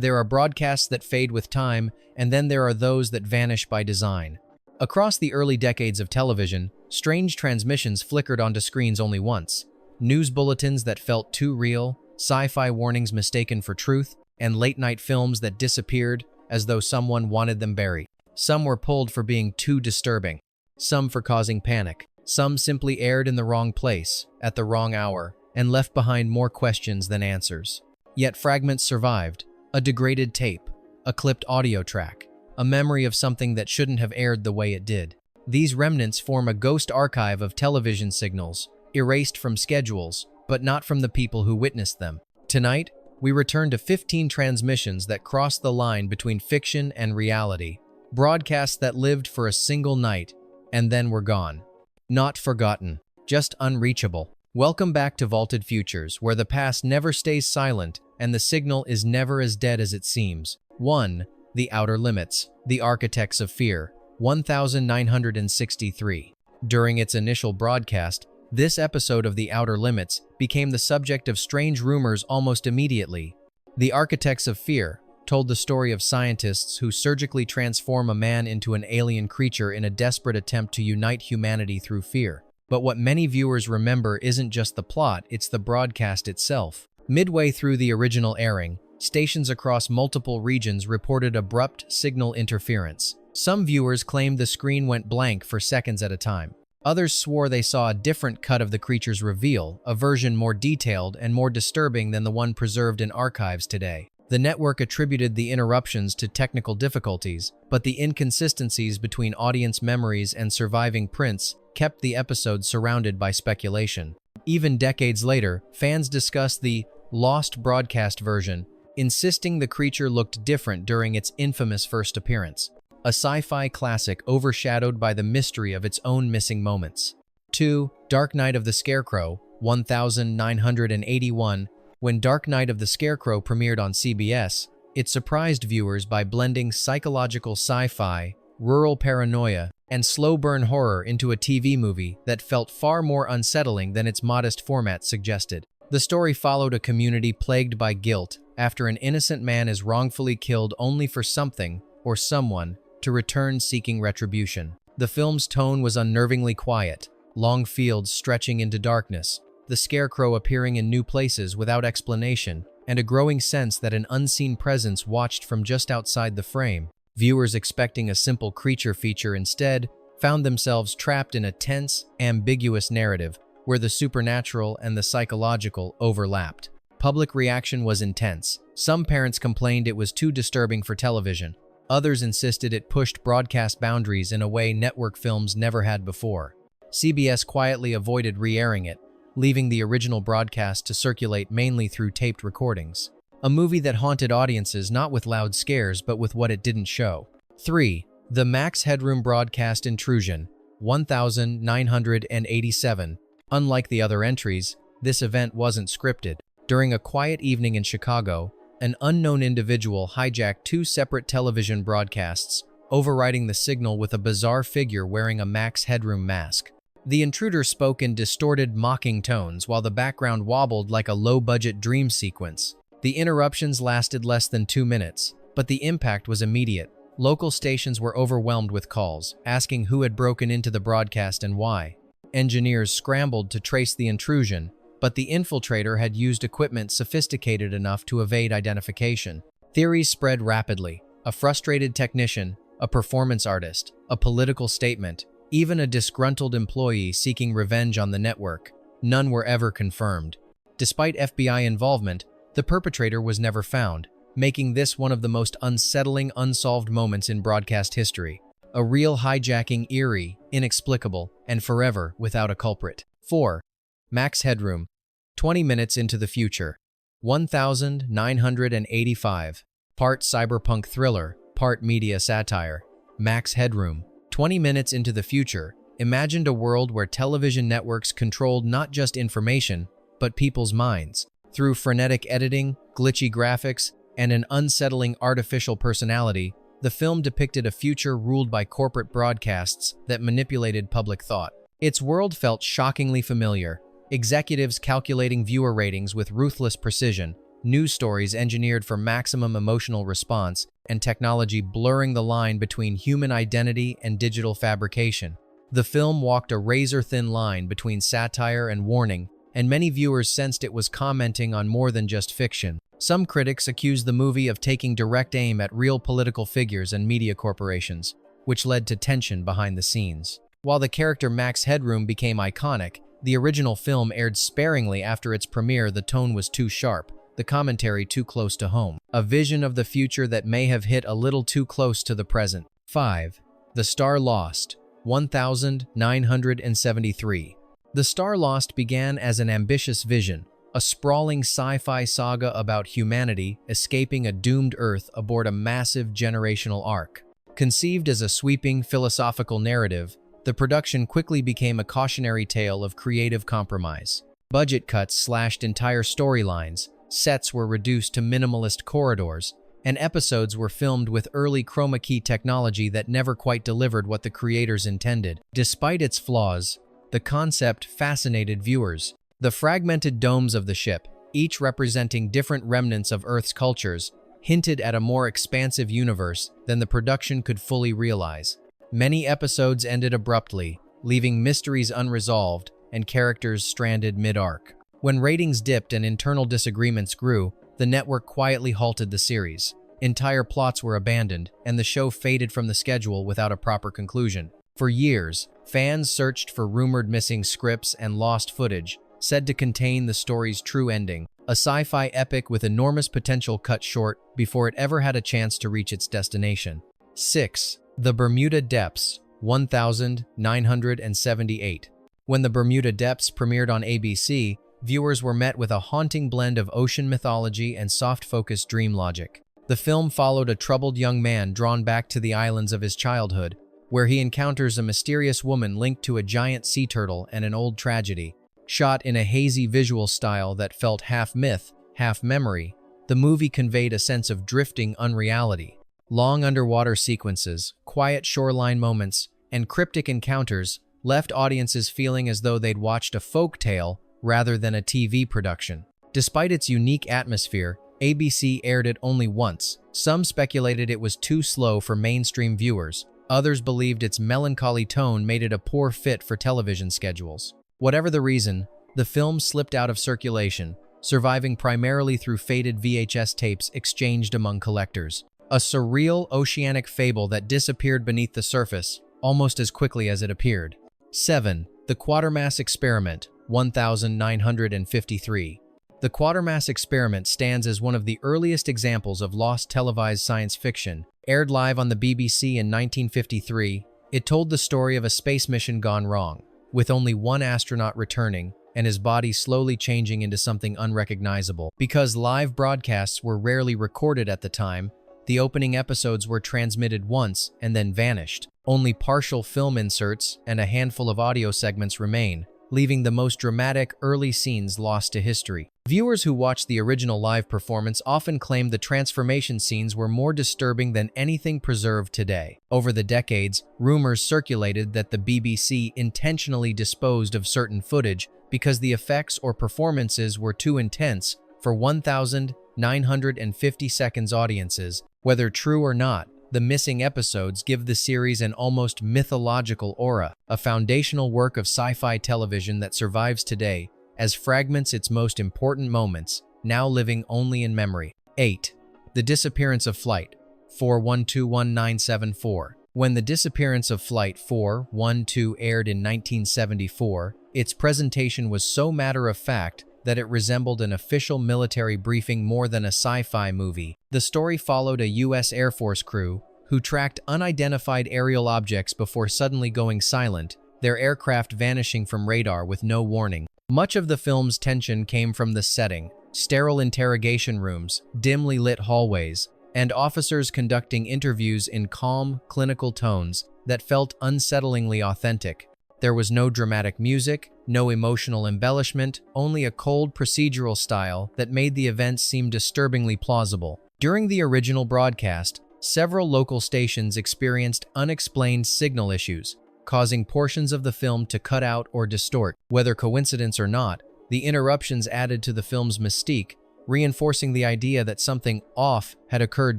There are broadcasts that fade with time, and then there are those that vanish by design. Across the early decades of television, strange transmissions flickered onto screens only once. News bulletins that felt too real, sci-fi warnings mistaken for truth, and late-night films that disappeared as though someone wanted them buried. Some were pulled for being too disturbing, some for causing panic. Some simply aired in the wrong place, at the wrong hour, and left behind more questions than answers. Yet fragments survived. A degraded tape, a clipped audio track, a memory of something that shouldn't have aired the way it did. These remnants form a ghost archive of television signals, erased from schedules, but not from the people who witnessed them. Tonight, we return to 15 transmissions that crossed the line between fiction and reality. Broadcasts that lived for a single night, and then were gone. Not forgotten, just unreachable. Welcome back to Vaulted Futures, where the past never stays silent and the signal is never as dead as it seems. 1. The Outer Limits, The Architects of Fear, 1963. During its initial broadcast, this episode of The Outer Limits became the subject of strange rumors almost immediately. The Architects of Fear told the story of scientists who surgically transform a man into an alien creature in a desperate attempt to unite humanity through fear. But what many viewers remember isn't just the plot, it's the broadcast itself. Midway through the original airing, stations across multiple regions reported abrupt signal interference. Some viewers claimed the screen went blank for seconds at a time. Others swore they saw a different cut of the creature's reveal, a version more detailed and more disturbing than the one preserved in archives today. The network attributed the interruptions to technical difficulties, but the inconsistencies between audience memories and surviving prints kept the episode surrounded by speculation. Even decades later, fans discussed the lost broadcast version, insisting the creature looked different during its infamous first appearance. A sci-fi classic overshadowed by the mystery of its own missing moments. 2. Dark Night of the Scarecrow, 1981. When Dark Night of the Scarecrow premiered on CBS, it surprised viewers by blending psychological sci-fi, rural paranoia, and slow-burn horror into a TV movie that felt far more unsettling than its modest format suggested. The story followed a community plagued by guilt after an innocent man is wrongfully killed only for something or someone to return seeking retribution. The film's tone was unnervingly quiet, long fields stretching into darkness, the scarecrow appearing in new places without explanation, and a growing sense that an unseen presence watched from just outside the frame. Viewers expecting a simple creature feature instead found themselves trapped in a tense, ambiguous narrative where the supernatural and the psychological overlapped. Public reaction was intense. Some parents complained it was too disturbing for television. Others insisted it pushed broadcast boundaries in a way network films never had before. CBS quietly avoided re-airing it, leaving the original broadcast to circulate mainly through taped recordings. A movie that haunted audiences not with loud scares but with what it didn't show. 3. The Max Headroom Broadcast Intrusion, 1987. Unlike the other entries, this event wasn't scripted. During a quiet evening in Chicago, an unknown individual hijacked two separate television broadcasts, overriding the signal with a bizarre figure wearing a Max Headroom mask. The intruder spoke in distorted, mocking tones while the background wobbled like a low-budget dream sequence. The interruptions lasted less than 2 minutes, but the impact was immediate. Local stations were overwhelmed with calls, asking who had broken into the broadcast and why. Engineers scrambled to trace the intrusion, but the infiltrator had used equipment sophisticated enough to evade identification. Theories spread rapidly. A frustrated technician, a performance artist, a political statement, even a disgruntled employee seeking revenge on the network. None were ever confirmed. Despite FBI involvement, the perpetrator was never found, making this one of the most unsettling unsolved moments in broadcast history. A real hijacking, eerie, inexplicable, and forever without a culprit. 4. Max Headroom, 20 Minutes into the Future, 1985. Part cyberpunk thriller, part media satire. Max Headroom, 20 Minutes into the Future, imagined a world where television networks controlled not just information, but people's minds. Through frenetic editing, glitchy graphics, and an unsettling artificial personality, the film depicted a future ruled by corporate broadcasts that manipulated public thought. Its world felt shockingly familiar, executives calculating viewer ratings with ruthless precision, news stories engineered for maximum emotional response, and technology blurring the line between human identity and digital fabrication. The film walked a razor-thin line between satire and warning, and many viewers sensed it was commenting on more than just fiction. Some critics accused the movie of taking direct aim at real political figures and media corporations, which led to tension behind the scenes. While the character Max Headroom became iconic, the original film aired sparingly after its premiere. The tone was too sharp, the commentary too close to home. A vision of the future that may have hit a little too close to the present. 5. The Star Lost, 1973. The Star Lost began as an ambitious vision, a sprawling sci-fi saga about humanity escaping a doomed Earth aboard a massive generational ark. Conceived as a sweeping philosophical narrative, the production quickly became a cautionary tale of creative compromise. Budget cuts slashed entire storylines, sets were reduced to minimalist corridors, and episodes were filmed with early chroma key technology that never quite delivered what the creators intended. Despite its flaws, the concept fascinated viewers. The fragmented domes of the ship, each representing different remnants of Earth's cultures, hinted at a more expansive universe than the production could fully realize. Many episodes ended abruptly, leaving mysteries unresolved and characters stranded mid-arc. When ratings dipped and internal disagreements grew, the network quietly halted the series. Entire plots were abandoned, and the show faded from the schedule without a proper conclusion. For years, fans searched for rumored missing scripts and lost footage, said to contain the story's true ending, a sci-fi epic with enormous potential cut short before it ever had a chance to reach its destination. 6. The Bermuda Depths, 1978. When The Bermuda Depths premiered on ABC, viewers were met with a haunting blend of ocean mythology and soft-focused dream logic. The film followed a troubled young man drawn back to the islands of his childhood, where he encounters a mysterious woman linked to a giant sea turtle and an old tragedy. Shot in a hazy visual style that felt half myth, half memory, the movie conveyed a sense of drifting unreality. Long underwater sequences, quiet shoreline moments, and cryptic encounters left audiences feeling as though they'd watched a folk tale rather than a TV production. Despite its unique atmosphere, ABC aired it only once. Some speculated it was too slow for mainstream viewers. Others believed its melancholy tone made it a poor fit for television schedules. Whatever the reason, the film slipped out of circulation, surviving primarily through faded VHS tapes exchanged among collectors. A surreal oceanic fable that disappeared beneath the surface almost as quickly as it appeared. 7. The Quatermass Experiment, 1953. The Quatermass Experiment stands as one of the earliest examples of lost televised science fiction. Aired live on the BBC in 1953, it told the story of a space mission gone wrong, with only one astronaut returning and his body slowly changing into something unrecognizable. Because live broadcasts were rarely recorded at the time, the opening episodes were transmitted once and then vanished. Only partial film inserts and a handful of audio segments remain, leaving the most dramatic early scenes lost to history. Viewers who watched the original live performance often claimed the transformation scenes were more disturbing than anything preserved today. Over the decades, rumors circulated that the BBC intentionally disposed of certain footage because the effects or performances were too intense for 1,950 seconds audiences. Whether true or not, the missing episodes give the series an almost mythological aura, a foundational work of sci-fi television that survives today as fragments its most important moments, now living only in memory. 8. The Disappearance of Flight, 4121974. When The Disappearance of Flight 412 aired in 1974, its presentation was so matter-of-fact that it resembled an official military briefing more than a sci-fi movie. The story followed a U.S. Air Force crew who tracked unidentified aerial objects before suddenly going silent, their aircraft vanishing from radar with no warning. Much of the film's tension came from the setting: sterile interrogation rooms, dimly lit hallways, and officers conducting interviews in calm, clinical tones that felt unsettlingly authentic. There was no dramatic music, no emotional embellishment, only a cold procedural style that made the events seem disturbingly plausible. During the original broadcast, several local stations experienced unexplained signal issues, causing portions of the film to cut out or distort. Whether coincidence or not, the interruptions added to the film's mystique, reinforcing the idea that something off had occurred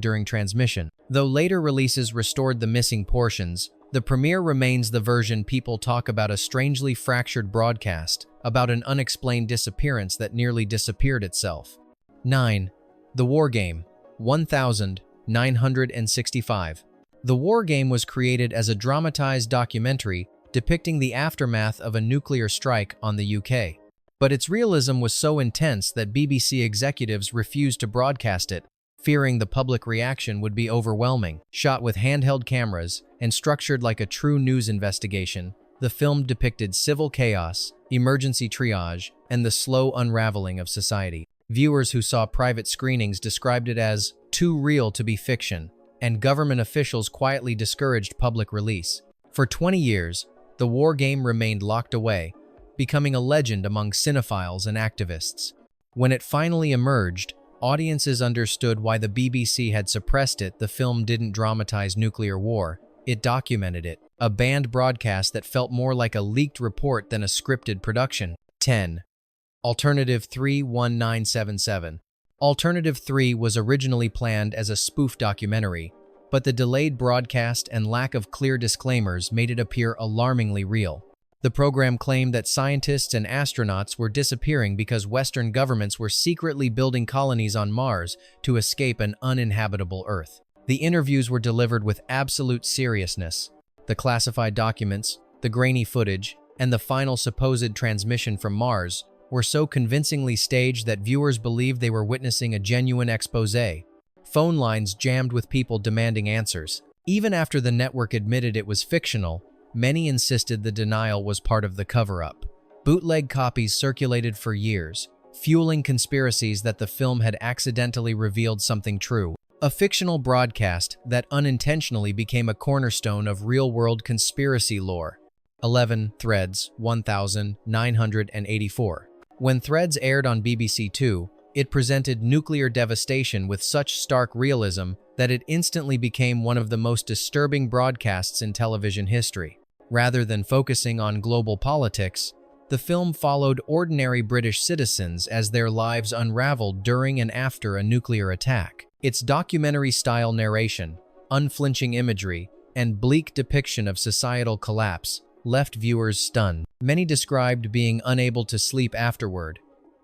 during transmission. Though later releases restored the missing portions, the premiere remains the version people talk about: a strangely fractured broadcast about an unexplained disappearance that nearly disappeared itself. 9. The War Game, 1965. The War Game was created as a dramatized documentary depicting the aftermath of a nuclear strike on the UK. But its realism was so intense that BBC executives refused to broadcast it, fearing the public reaction would be overwhelming. Shot with handheld cameras and structured like a true news investigation, the film depicted civil chaos, emergency triage, and the slow unraveling of society. Viewers who saw private screenings described it as too real to be fiction, and government officials quietly discouraged public release. For 20 years, the War Game remained locked away, becoming a legend among cinephiles and activists. When it finally emerged, audiences understood why the BBC had suppressed it. The film didn't dramatize nuclear war, it documented it, a banned broadcast that felt more like a leaked report than a scripted production. 10. Alternative 31977. Alternative 3 was originally planned as a spoof documentary, but the delayed broadcast and lack of clear disclaimers made it appear alarmingly real. The program claimed that scientists and astronauts were disappearing because Western governments were secretly building colonies on Mars to escape an uninhabitable Earth. The interviews were delivered with absolute seriousness. The classified documents, the grainy footage, and the final supposed transmission from Mars were so convincingly staged that viewers believed they were witnessing a genuine exposé. Phone lines jammed with people demanding answers. Even after the network admitted it was fictional, many insisted the denial was part of the cover-up. Bootleg copies circulated for years, fueling conspiracies that the film had accidentally revealed something true. A fictional broadcast that unintentionally became a cornerstone of real-world conspiracy lore. 11. Threads, 1984. When Threads aired on BBC Two, it presented nuclear devastation with such stark realism that it instantly became one of the most disturbing broadcasts in television history. Rather than focusing on global politics, the film followed ordinary British citizens as their lives unraveled during and after a nuclear attack. Its documentary-style narration, unflinching imagery, and bleak depiction of societal collapse left viewers stunned. Many described being unable to sleep afterward.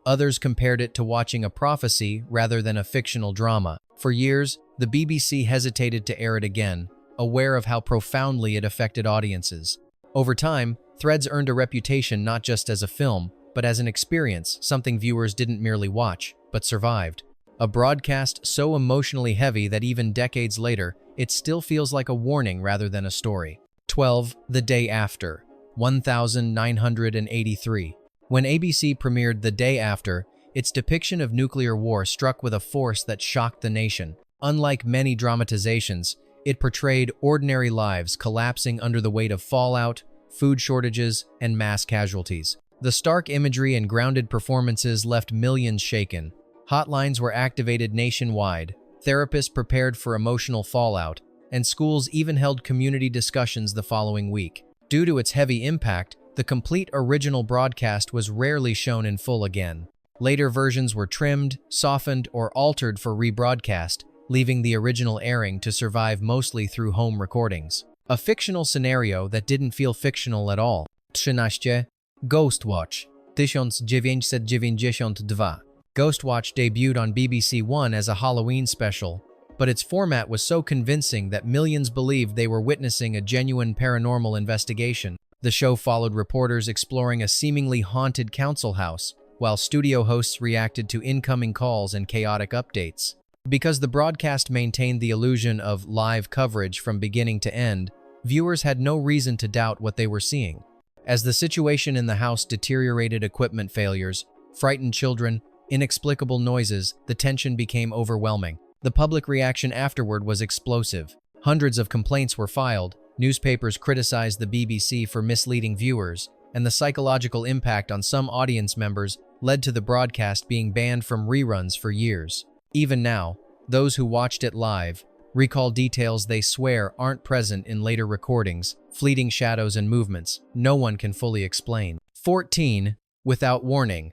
Others compared it to watching a prophecy rather than a fictional drama. For years, the BBC hesitated to air it again, aware of how profoundly it affected audiences. Over time, Threads earned a reputation not just as a film, but as an experience, something viewers didn't merely watch, but survived. A broadcast so emotionally heavy that even decades later, it still feels like a warning rather than a story. 12. The Day After, 1983. When ABC premiered The Day After, its depiction of nuclear war struck with a force that shocked the nation. Unlike many dramatizations, it portrayed ordinary lives collapsing under the weight of fallout, food shortages, and mass casualties. The stark imagery and grounded performances left millions shaken. Hotlines were activated nationwide, therapists prepared for emotional fallout, and schools even held community discussions the following week. Due to its heavy impact, the complete original broadcast was rarely shown in full again. Later versions were trimmed, softened, or altered for rebroadcast, leaving the original airing to survive mostly through home recordings. A fictional scenario that didn't feel fictional at all. 13. Ghostwatch, 1992. Ghostwatch debuted on BBC One as a Halloween special, but its format was so convincing that millions believed they were witnessing a genuine paranormal investigation. The show followed reporters exploring a seemingly haunted council house, while studio hosts reacted to incoming calls and chaotic updates. Because the broadcast maintained the illusion of live coverage from beginning to end, viewers had no reason to doubt what they were seeing. As the situation in the house deteriorated, equipment failures, frightened children, inexplicable noises, the tension became overwhelming. The public reaction afterward was explosive. Hundreds of complaints were filed, newspapers criticized the BBC for misleading viewers, and the psychological impact on some audience members led to the broadcast being banned from reruns for years. Even now, those who watched it live recall details they swear aren't present in later recordings, fleeting shadows and movements no one can fully explain. 14. Without Warning,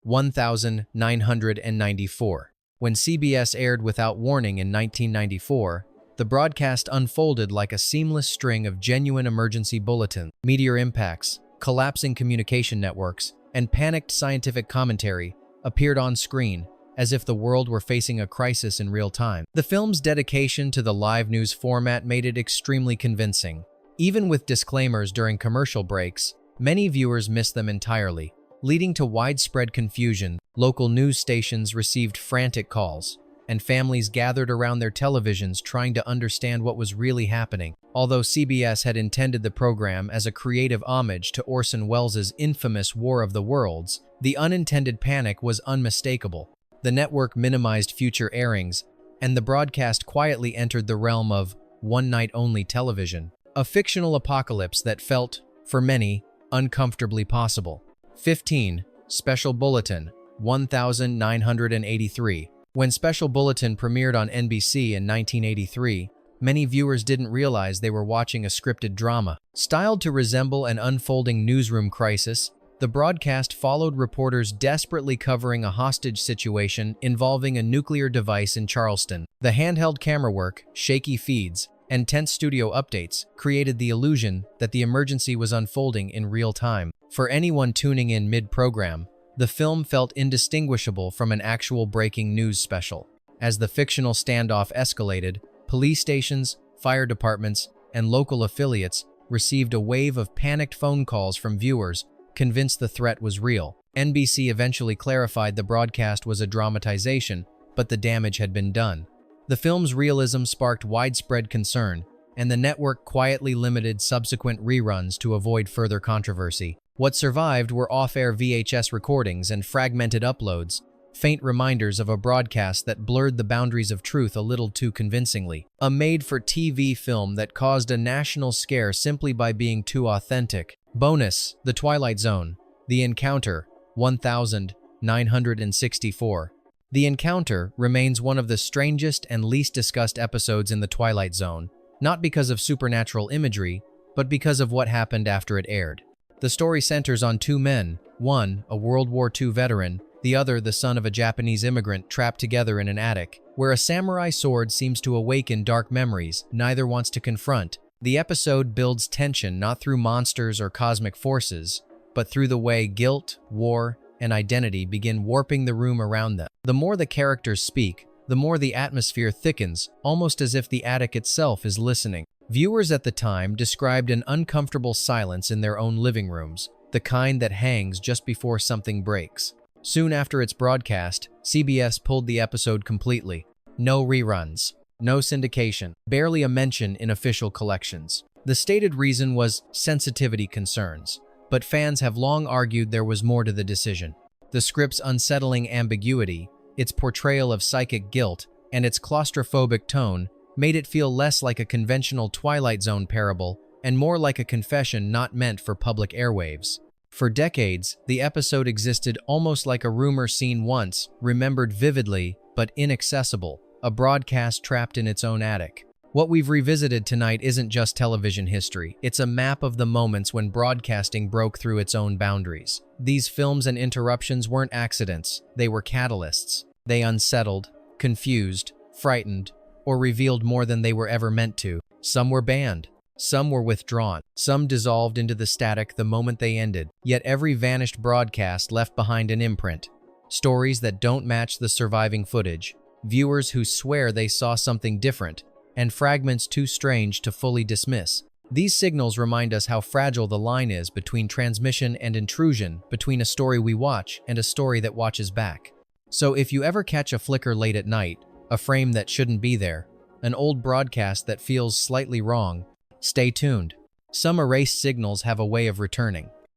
1994. When CBS aired Without Warning in 1994, the broadcast unfolded like a seamless string of genuine emergency bulletins, meteor impacts, collapsing communication networks, and panicked scientific commentary appeared on screen as if the world were facing a crisis in real time. The film's dedication to the live news format made it extremely convincing. Even with disclaimers during commercial breaks, many viewers missed them entirely, leading to widespread confusion. Local news stations received frantic calls, and families gathered around their televisions trying to understand what was really happening. Although CBS had intended the program as a creative homage to Orson Welles' infamous War of the Worlds, the unintended panic was unmistakable. The network minimized future airings, and the broadcast quietly entered the realm of one-night-only television, a fictional apocalypse that felt, for many, uncomfortably possible. 15. Special Bulletin, 1983. When Special Bulletin premiered on NBC in 1983, many viewers didn't realize they were watching a scripted drama. Styled to resemble an unfolding newsroom crisis, the broadcast followed reporters desperately covering a hostage situation involving a nuclear device in Charleston. The handheld camera work, shaky feeds, and tense studio updates created the illusion that the emergency was unfolding in real time. For anyone tuning in mid-program, the film felt indistinguishable from an actual breaking news special. As the fictional standoff escalated, police stations, fire departments, and local affiliates received a wave of panicked phone calls from viewers convinced the threat was real. NBC eventually clarified the broadcast was a dramatization, but the damage had been done. The film's realism sparked widespread concern, and the network quietly limited subsequent reruns to avoid further controversy. What survived were off-air VHS recordings and fragmented uploads, faint reminders of a broadcast that blurred the boundaries of truth a little too convincingly. A made-for-TV film that caused a national scare simply by being too authentic. Bonus: The Twilight Zone, The Encounter, 1964. The Encounter remains one of the strangest and least discussed episodes in The Twilight Zone, not because of supernatural imagery, but because of what happened after it aired. The story centers on two men, one a World War II veteran, the other the son of a Japanese immigrant trapped together in an attic, where a samurai sword seems to awaken dark memories neither wants to confront. The episode builds tension not through monsters or cosmic forces, but through the way guilt, war, and identity begin warping the room around them. The more the characters speak, the more the atmosphere thickens, almost as if the attic itself is listening. Viewers at the time described an uncomfortable silence in their own living rooms, the kind that hangs just before something breaks. Soon after its broadcast, CBS pulled the episode completely. No reruns. No syndication, barely a mention in official collections. The stated reason was sensitivity concerns, but fans have long argued there was more to the decision. The script's unsettling ambiguity, its portrayal of psychic guilt, and its claustrophobic tone made it feel less like a conventional Twilight Zone parable and more like a confession not meant for public airwaves. For decades, the episode existed almost like a rumor seen once, remembered vividly, but inaccessible. A broadcast trapped in its own attic. What we've revisited tonight isn't just television history, it's a map of the moments when broadcasting broke through its own boundaries. These films and interruptions weren't accidents, they were catalysts. They unsettled, confused, frightened, or revealed more than they were ever meant to. Some were banned, some were withdrawn, some dissolved into the static the moment they ended. Yet every vanished broadcast left behind an imprint. Stories that don't match the surviving footage. Viewers who swear they saw something different, and fragments too strange to fully dismiss. These signals remind us how fragile the line is between transmission and intrusion, between a story we watch and a story that watches back. So if you ever catch a flicker late at night, a frame that shouldn't be there, an old broadcast that feels slightly wrong, stay tuned. Some erased signals have a way of returning.